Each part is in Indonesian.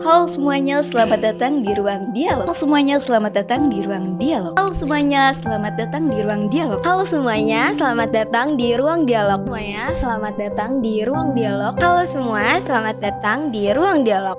Halo semuanya, selamat datang di Ruang Dialog. Halo semuanya, selamat datang di Ruang Dialog. Halo semuanya, selamat datang di Ruang Dialog. Halo semuanya, selamat datang di Ruang Dialog. Semuanya, selamat datang di Ruang Dialog. Halo semua, selamat datang di Ruang Dialog.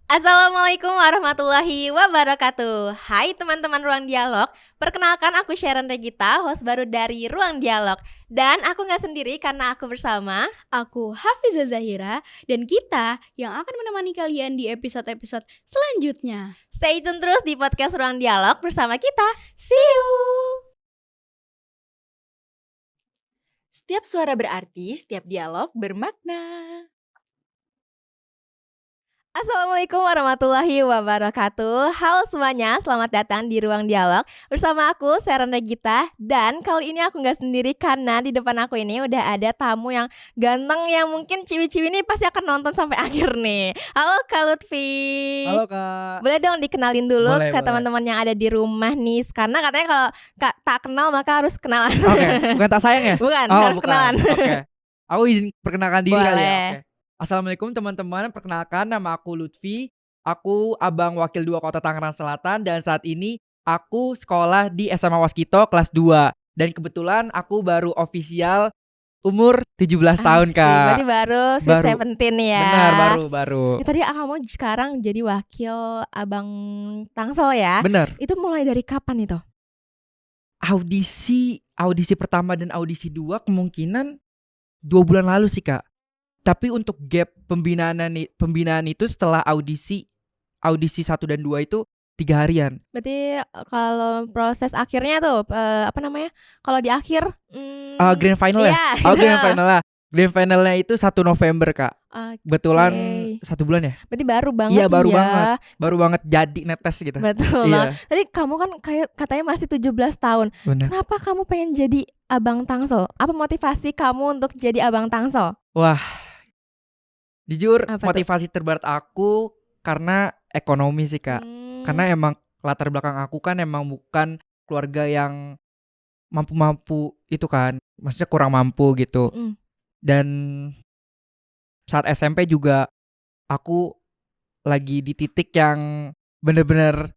Assalamualaikum warahmatullahi wabarakatuh. Hai teman-teman Ruang Dialog. Perkenalkan, aku Sharon Regita, host baru dari Ruang Dialog. Dan aku gak sendiri karena aku bersama Aku Hafiza Zahira, dan kita yang akan menemani kalian di episode-episode selanjutnya. Stay tune terus di podcast Ruang Dialog bersama kita. See you. Setiap suara berarti, setiap dialog bermakna. Assalamualaikum warahmatullahi wabarakatuh. Halo semuanya, selamat datang di Ruang Dialog bersama aku Sharon Regita. Dan kali ini aku gak sendiri karena di depan aku ini udah ada tamu yang ganteng, yang mungkin ciwi-ciwi ini pasti akan nonton sampai akhir nih. Halo Kak Lutfi. Halo Kak. Boleh dong dikenalin dulu Boleh, ke boleh. teman-teman yang ada di rumah nih, karena katanya kalau Kak tak kenal maka harus kenalan. Oke, bukan tak sayang ya? Bukan, Oh, harus bukan. kenalan. Oke. Aku izin perkenalkan diri kali ya. Boleh. Oke. Assalamualaikum teman-teman, perkenalkan nama aku Lutfi. Aku Abang Wakil 2 Kota Tangerang Selatan dan saat ini aku sekolah di SMA Waskito kelas 2. Dan kebetulan aku baru ofisial umur 17 tahun, Asik, Kak. berarti baru Baru. 17 nih ya. Benar, baru. Tadi kamu sekarang jadi wakil Abang Tangsel ya. Benar. Itu mulai dari kapan itu? Audisi pertama dan audisi 2 kemungkinan 2 bulan lalu sih, Kak. Tapi untuk gap pembinaan itu setelah audisi 1 dan 2 itu 3 harian. Berarti kalau proses akhirnya tuh apa namanya? Kalau di akhir Grand final ya? iya. Grand final lah. Grand finalnya itu 1 November, Kak. Oke. Kebetulan 1 bulan ya? Berarti baru banget. Iya, baru ya. banget. Baru banget jadi netes gitu. Betul Iya. banget. Tadi kamu kan kayak katanya masih 17 tahun. Benar. Kenapa kamu pengen jadi Abang Tangsel? Apa motivasi kamu untuk jadi Abang Tangsel? Wah. Jujur Apa tuh? motivasi terberat aku karena ekonomi sih, Kak. Karena emang latar belakang aku kan emang bukan keluarga yang mampu-mampu itu kan. Maksudnya kurang mampu gitu. Dan saat SMP juga aku lagi di titik yang bener-bener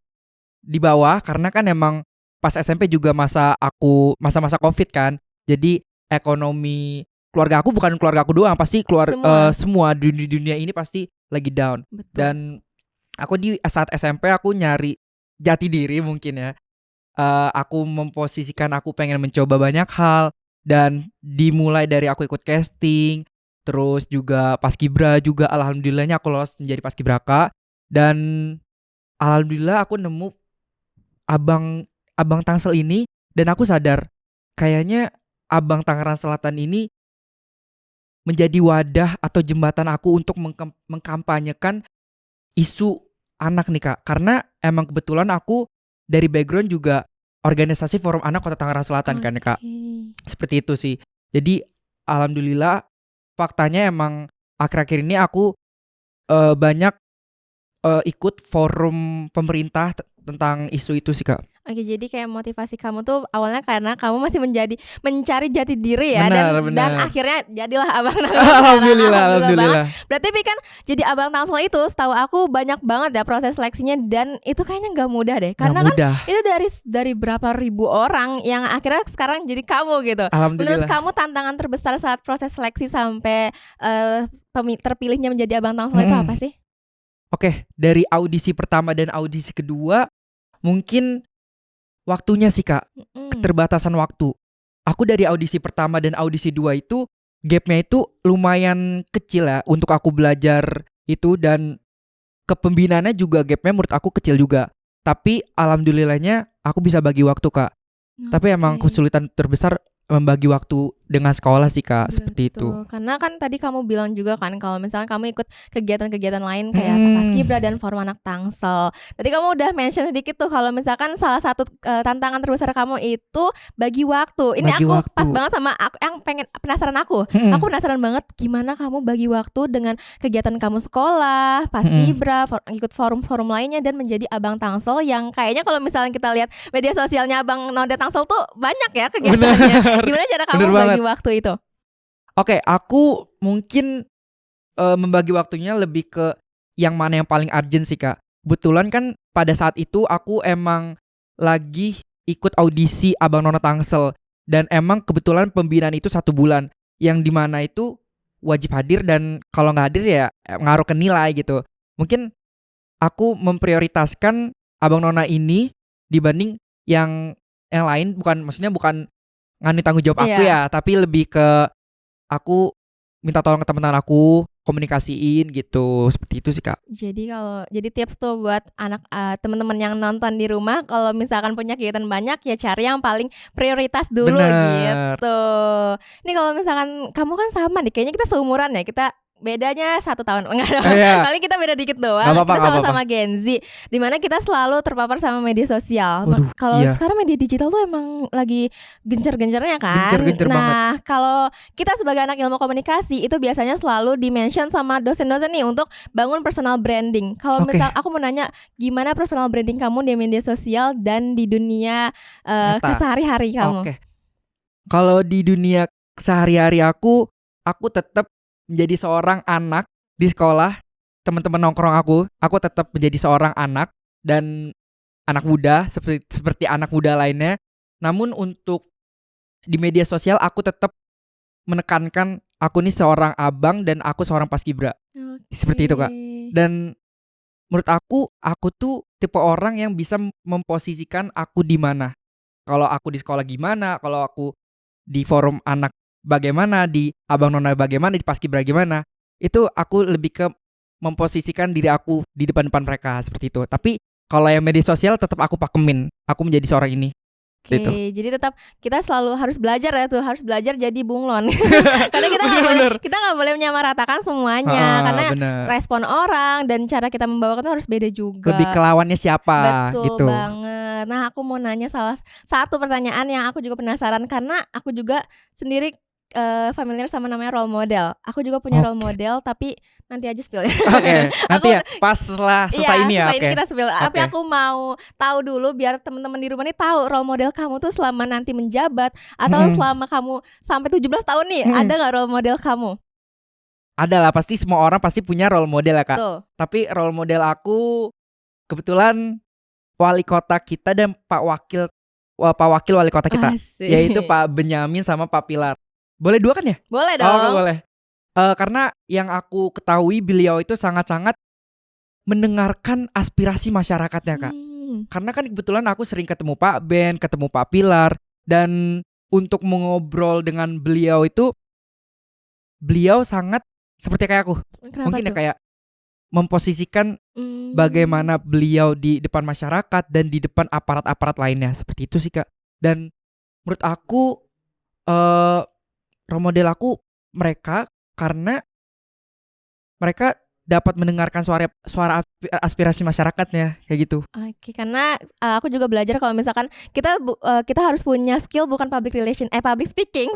di bawah. Karena kan emang pas SMP juga masa-masa COVID kan. Jadi ekonomi keluarga aku bukan keluarga aku doang. Pasti semua di dunia ini pasti lagi down. Betul. Dan aku di saat SMP aku nyari jati diri mungkin ya. Aku memposisikan aku pengen mencoba banyak hal. Dan dimulai dari aku ikut casting. Terus juga paskibra juga alhamdulillahnya aku lolos menjadi paskibraka. Dan alhamdulillah aku nemu Abang Tangsel ini. Dan aku sadar kayaknya Abang Tangerang Selatan ini menjadi wadah atau jembatan aku untuk mengkampanyekan isu anak nih, Kak. Karena emang kebetulan aku dari background juga organisasi Forum Anak Kota Tangerang Selatan kan ya, Kak. Seperti itu sih. Jadi alhamdulillah faktanya emang akhir-akhir ini aku banyak ikut forum pemerintah tentang isu itu sih, Kak. Oke, jadi kayak motivasi kamu tuh awalnya karena kamu masih mencari jati diri ya. Benar. Dan akhirnya jadilah Abang Tangsel. Alhamdulillah. Berarti tapi kan jadi Abang Tangsel itu setahu aku banyak banget ya proses seleksinya, dan itu kayaknya gak mudah deh. Karena Nggak kan mudah. itu dari berapa ribu orang yang akhirnya sekarang jadi kamu gitu. Menurut Alhamdulillah. kamu tantangan terbesar saat proses seleksi sampai terpilihnya menjadi Abang Tangsel itu apa sih? Oke, dari audisi pertama dan audisi kedua mungkin waktunya sih, Kak. Keterbatasan waktu. Aku dari audisi pertama dan audisi 2 itu gapnya itu lumayan kecil ya untuk aku belajar itu, dan kepembinaannya juga gapnya menurut aku kecil juga. Tapi alhamdulillahnya aku bisa bagi waktu, Kak. Tapi emang kesulitan terbesar membagi waktu dengan sekolah sih Kak, seperti itu. Betul. Karena kan tadi kamu bilang juga kan kalau misalnya kamu ikut kegiatan-kegiatan lain kayak Hmm. Paskibra dan Forum Anak Tangsel. Tadi kamu udah mention sedikit tuh kalau misalkan salah satu tantangan terbesar kamu itu bagi waktu. Ini Bagi aku waktu. pas banget sama aku yang penasaran aku. Mm-mm. Aku penasaran banget gimana kamu bagi waktu dengan kegiatan kamu sekolah, Paskibra, ikut forum-forum lainnya dan menjadi Abang Tangsel yang kayaknya kalau misalnya kita lihat media sosialnya Abang Node Tangsel tuh banyak ya kegiatannya. Bener. Gimana cara kamu Bener bagi banget. waktu itu? Oke, aku mungkin membagi waktunya lebih ke yang mana yang paling urgent sih Kak. Kebetulan kan pada saat itu aku emang lagi ikut audisi Abang None Tangsel. Dan emang kebetulan pembinaan itu 1 bulan. Yang dimana itu wajib hadir dan kalau nggak hadir ya ngaruh ke nilai gitu. Mungkin aku memprioritaskan Abang Nona ini dibanding yang lain, maksudnya bukan nganu tanggung jawab aku Iya. ya, tapi lebih ke aku minta tolong ke teman-teman aku, komunikasiin gitu. Seperti itu sih Kak. Jadi tips tuh buat anak teman-teman yang nonton di rumah kalau misalkan punya kegiatan banyak ya cari yang paling prioritas dulu Bener. gitu. Ini kalau misalkan kamu kan sama nih, kayaknya kita seumuran ya. Kita bedanya 1 tahun. Enggak dong. Iya. Paling kita beda dikit doang. Nggak apa-apa, Kita nggak sama-sama Gen Z. Dimana kita selalu terpapar sama media sosial. Waduh, Kalau iya. sekarang media digital tuh emang lagi gencar-gencarnya kan. Gencar-gencar banget. Nah, kalau kita sebagai anak ilmu komunikasi itu biasanya selalu di-mention sama dosen-dosen nih untuk bangun personal branding. Kalau Oke. misal aku mau nanya gimana personal branding kamu di media sosial dan di dunia Nyata. kesehari-hari kamu? Oke. Kalau di dunia sehari-hari aku tetap menjadi seorang anak di sekolah, teman-teman nongkrong aku tetap menjadi seorang anak dan anak muda seperti anak muda lainnya. Namun untuk di media sosial aku tetap menekankan aku nih seorang abang dan aku seorang paskibra. Seperti itu Kak. Dan menurut aku tuh tipe orang yang bisa memposisikan aku di mana. Kalau aku di sekolah gimana, kalau aku di forum anak bagaimana, di Abang Nona bagaimana, di Paskibra gimana. Itu aku lebih ke memposisikan diri aku di depan-depan mereka seperti itu. Tapi kalau yang media sosial tetap aku pakemin. Aku menjadi seorang ini. Oke, Gitu. jadi tetap kita selalu harus belajar ya tuh, harus belajar jadi bunglon. Karena kita nggak boleh menyamaratakan semuanya, karena Bener. respon orang dan cara kita membawakan itu harus beda juga. Lebih ke lawannya siapa Betul gitu. banget. Nah, aku mau nanya salah satu pertanyaan yang aku juga penasaran karena aku juga sendiri familiar sama namanya role model. Aku juga punya role Oke. model, tapi nanti aja spill ya. Oke, nanti Aku- ya pas setelah selesai ini ya. Setelah Oke. ini kita spill. Tapi Oke. aku mau tahu dulu biar teman-teman di rumah nih tahu role model kamu tuh selama nanti menjabat atau selama kamu sampai 17 tahun nih, ada nggak role model kamu? Ada lah, pasti semua orang pasti punya role model ya Kak. Tuh. Tapi role model aku kebetulan wali kota kita dan Pak Wakil wali kota kita, Asik. yaitu Pak Benyamin sama Pak Pilar. Boleh 2 kan ya? Boleh Oh, dong. boleh. Karena yang aku ketahui beliau itu sangat-sangat mendengarkan aspirasi masyarakatnya Kak. Karena kan kebetulan aku sering ketemu Pak Ben, ketemu Pak Pilar, dan untuk mengobrol dengan beliau itu beliau sangat seperti kayak aku. Kenapa Mungkin ya tuh? kayak memposisikan bagaimana beliau di depan masyarakat dan di depan aparat-aparat lainnya. Seperti itu sih Kak. Dan menurut aku role model aku mereka, karena mereka dapat mendengarkan suara aspirasi masyarakatnya kayak gitu. Oke, karena aku juga belajar kalau misalkan kita harus punya skill bukan public speaking,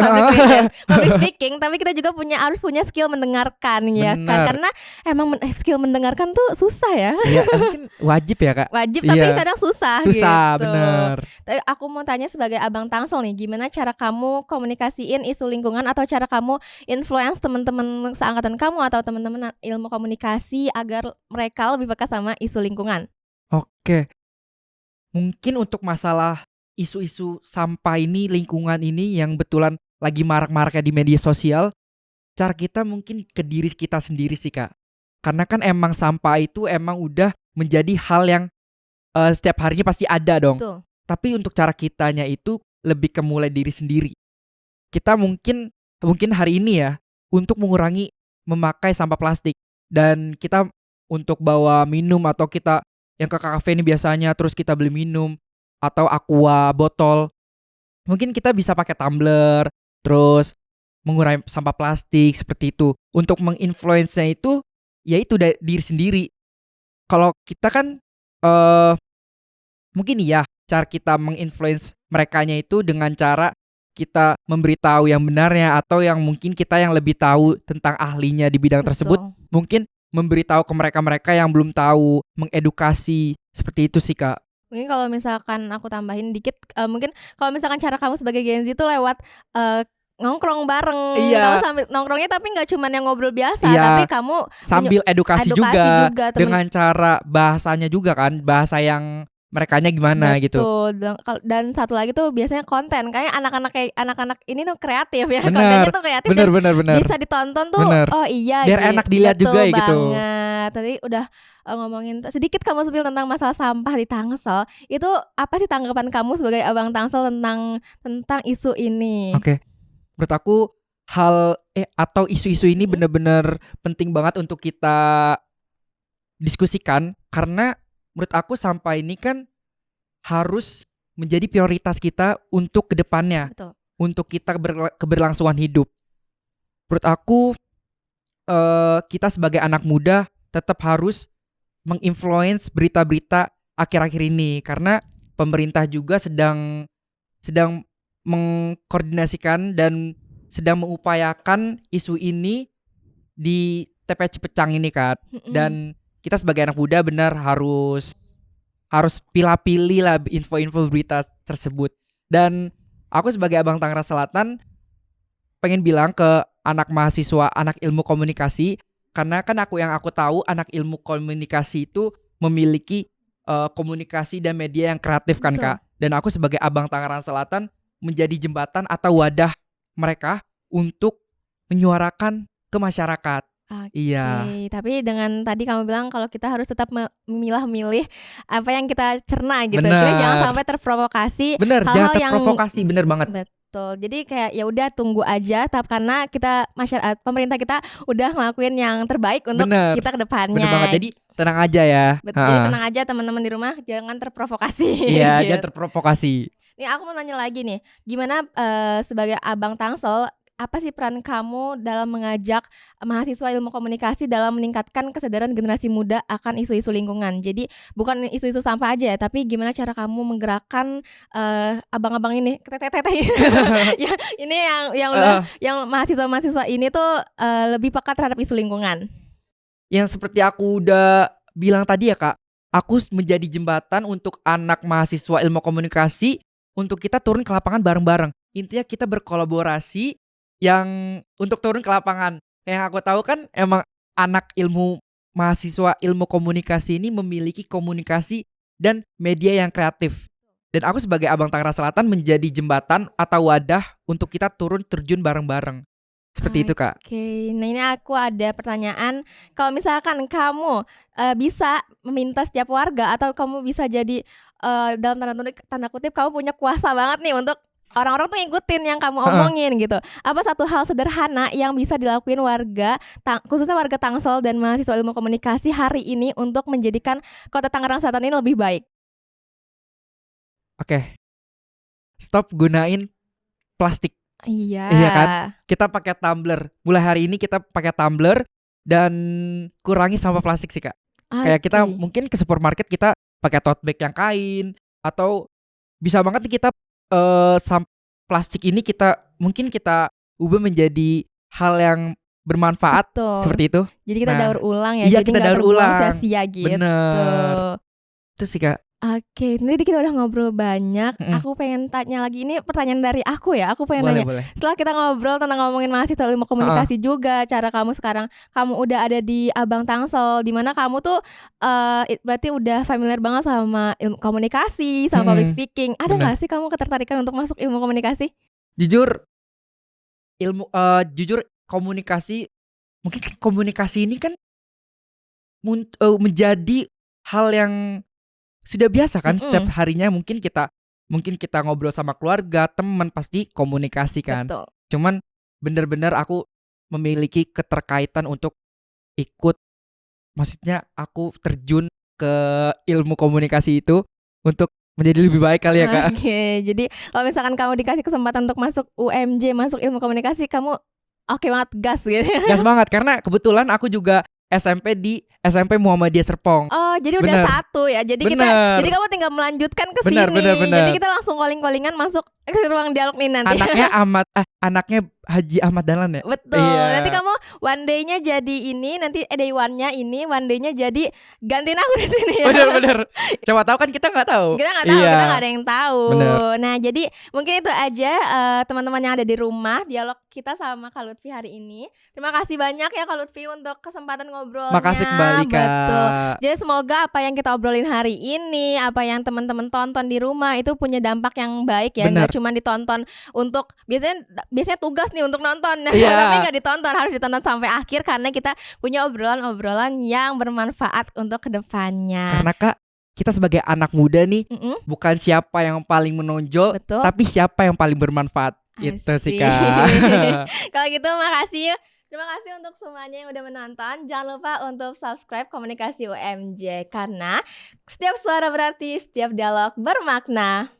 tapi kita juga harus punya skill mendengarkan ya kan. Benar. Karena emang skill mendengarkan tuh susah ya. Ya mungkin wajib ya Kak. Wajib tapi Iya. kadang susah Susah, gitu. bener. Tapi aku mau tanya sebagai Abang Tangsel nih, gimana cara kamu komunikasiin isu lingkungan atau cara kamu influence teman-teman seangkatan kamu atau teman-teman ilmu komunikasi agar mereka lebih peka sama isu lingkungan? Oke. Mungkin untuk masalah isu-isu sampah ini, lingkungan ini yang betulan lagi marak-maraknya di media sosial, cara kita mungkin ke diri kita sendiri sih Kak. Karena kan emang sampah itu emang udah menjadi hal yang setiap harinya pasti ada dong. Betul. Tapi untuk cara kitanya itu lebih ke mulai diri sendiri. Kita mungkin hari ini ya untuk mengurangi memakai sampah plastik, dan kita untuk bawa minum atau kita yang ke kafe ini biasanya terus kita beli minum atau aqua botol, mungkin kita bisa pakai tumbler, terus mengurangi sampah plastik seperti itu. Untuk menginfluence-nya itu yaitu dari diri sendiri. Kalau kita kan mungkin ya cara kita menginfluence merekanya itu dengan cara kita memberitahu yang benarnya, atau yang mungkin kita yang lebih tahu tentang ahlinya di bidang tersebut, mungkin memberitahu ke mereka-mereka yang belum tahu, mengedukasi, seperti itu sih Kak. Mungkin kalau misalkan aku tambahin dikit, mungkin kalau misalkan cara kamu sebagai Gen Z itu lewat nongkrong bareng. Iya. Kamu sambil nongkrongnya tapi nggak cuma yang ngobrol biasa, Iya. tapi kamu Sambil edukasi juga temen- dengan cara bahasanya juga kan, bahasa yang merekanya gimana gitu. Betul. Dan satu lagi tuh biasanya konten. Kayak anak-anak ini tuh kreatif ya. Bener, Kontennya tuh kreatif dan Bener. bisa ditonton tuh. Bener. Oh iya, Biar enak dilihat betul juga ya gitu. banget. Tadi udah ngomongin sedikit kamu spill tentang masalah sampah di Tangsel. Itu apa sih tanggapan kamu sebagai abang Tangsel tentang isu ini? Oke. Menurut aku atau isu-isu ini benar-benar penting banget untuk kita diskusikan, karena menurut aku sampah ini kan harus menjadi prioritas kita untuk kedepannya, Betul. untuk kita keberlangsungan hidup. Menurut aku kita sebagai anak muda tetap harus menginfluence berita-berita akhir-akhir ini, karena pemerintah juga sedang mengkoordinasikan dan sedang mengupayakan isu ini di TPC Pecang ini kan. Dan kita sebagai anak muda benar harus pilih-pilih lah info-info berita tersebut. Dan aku sebagai abang Tangerang Selatan pengen bilang ke anak mahasiswa, anak ilmu komunikasi, karena kan aku tahu anak ilmu komunikasi itu memiliki komunikasi dan media yang kreatif kan Betul. Kak. Dan aku sebagai abang Tangerang Selatan menjadi jembatan atau wadah mereka untuk menyuarakan ke masyarakat. Iya. Oke, tapi dengan tadi kamu bilang kalau kita harus tetap memilah-milih apa yang kita cerna gitu. Bener. Kita jangan sampai terprovokasi. Bener, hal-hal jangan yang- terprovokasi, bener banget. Betul. Jadi kayak ya udah tunggu aja, karena kita masyarakat pemerintah kita udah ngelakuin yang terbaik untuk Bener. kita ke depannya. Bener banget. Jadi tenang aja ya. Betul. Jadi tenang aja teman-teman di rumah, jangan terprovokasi. Iya, Gitu. jangan terprovokasi. Nih aku mau nanya lagi nih, gimana sebagai abang Tangsel, apa sih peran kamu dalam mengajak mahasiswa ilmu komunikasi dalam meningkatkan kesadaran generasi muda akan isu-isu lingkungan? Jadi bukan isu-isu sampah aja ya, tapi gimana cara kamu menggerakkan abang-abang ini, ya, ini yang mahasiswa-mahasiswa ini tuh lebih peka terhadap isu lingkungan. Yang seperti aku udah bilang tadi ya Kak, aku menjadi jembatan untuk anak mahasiswa ilmu komunikasi untuk kita turun ke lapangan bareng-bareng. Intinya kita berkolaborasi yang untuk turun ke lapangan. Yang aku tahu kan emang anak mahasiswa ilmu komunikasi ini memiliki komunikasi dan media yang kreatif. Dan aku sebagai abang Tangerang Selatan menjadi jembatan atau wadah untuk kita terjun bareng-bareng. Seperti itu Kak. Oke, nah ini aku ada pertanyaan. Kalau misalkan kamu bisa meminta setiap warga, atau kamu bisa jadi dalam tanda kutip kamu punya kuasa banget nih untuk orang-orang tuh ngikutin yang kamu omongin gitu. Apa satu hal sederhana yang bisa dilakuin warga, khususnya warga Tangsel dan mahasiswa ilmu komunikasi hari ini untuk menjadikan kota Tangerang Selatan ini lebih baik? Oke. Stop gunain plastik. Iya. Iya kan? Kita pakai tumbler. Mulai hari ini kita pakai tumbler dan kurangi sampah plastik sih Kak. Kayak kita mungkin ke supermarket kita pakai tote bag yang kain, atau bisa banget nih kita plastik ini mungkin kita ubah menjadi hal yang bermanfaat. Betul. Seperti itu. Jadi kita daur ulang ya. Iya, jadi kita nggak daur terbuang ulang. sia-sia gitu. Bener. Itu sih Kak. Oke, tadi kita udah ngobrol banyak. Aku pengen tanya lagi, ini pertanyaan dari aku ya. Aku pengen nanya, Boleh. setelah kita ngobrol tentang ngomongin mahasiswa ilmu komunikasi juga, cara kamu sekarang, kamu udah ada di Abang Tangsel, dimana kamu tuh berarti udah familiar banget sama ilmu komunikasi, sama public speaking. Ada nggak sih kamu ketertarikan untuk masuk ilmu komunikasi? Jujur komunikasi, mungkin komunikasi ini kan menjadi hal yang sudah biasa kan. Setiap harinya mungkin kita ngobrol sama keluarga, teman, pasti komunikasi kan. Betul. Cuman benar-benar aku memiliki keterkaitan untuk ikut, maksudnya aku terjun ke ilmu komunikasi itu untuk menjadi lebih baik kali ya Kak. Oke, jadi kalau misalkan kamu dikasih kesempatan untuk masuk UMJ, masuk ilmu komunikasi, kamu oke banget, gas gitu. Gas banget karena kebetulan aku juga SMP di SMP Muhammadiyah Serpong. Oh, jadi udah Bener. satu ya. Jadi Bener. jadi kamu tinggal melanjutkan ke Bener, sini. bener, bener. Jadi kita langsung calling-callingan masuk ke ruang dialog nih nanti. Anaknya Haji Ahmad Dahlan ya. Betul. Iya. Nanti kamu one day-nya jadi ini, nanti day one-nya ini, one day-nya jadi gantiin aku di sini ya. Bener. Coba tahu kan kita nggak tahu. Kita nggak tahu, Iya. kita nggak ada yang tahu. Bener. Nah, jadi mungkin itu aja teman-teman yang ada di rumah dialog kita sama Kak Lutfi hari ini. Terima kasih banyak ya Kak Lutfi untuk kesempatan ngobrolnya. Makasih kembali Kak. Betul. Jadi semoga apa yang kita obrolin hari ini, apa yang teman-teman tonton di rumah itu punya dampak yang baik ya. Bener. Nggak cuma ditonton untuk biasanya tugas nih untuk nonton. Iya. Tapi nggak ditonton, harus ditonton sampai akhir karena kita punya obrolan-obrolan yang bermanfaat untuk kedepannya. Karena Kak, kita sebagai anak muda nih Mm-mm. bukan siapa yang paling menonjol, Betul. tapi siapa yang paling bermanfaat. Itu sih Asik. Kak. Kalau gitu makasih. Terima kasih untuk semuanya yang udah menonton. Jangan lupa untuk subscribe Komunikasi UMJ karena setiap suara berarti setiap dialog bermakna.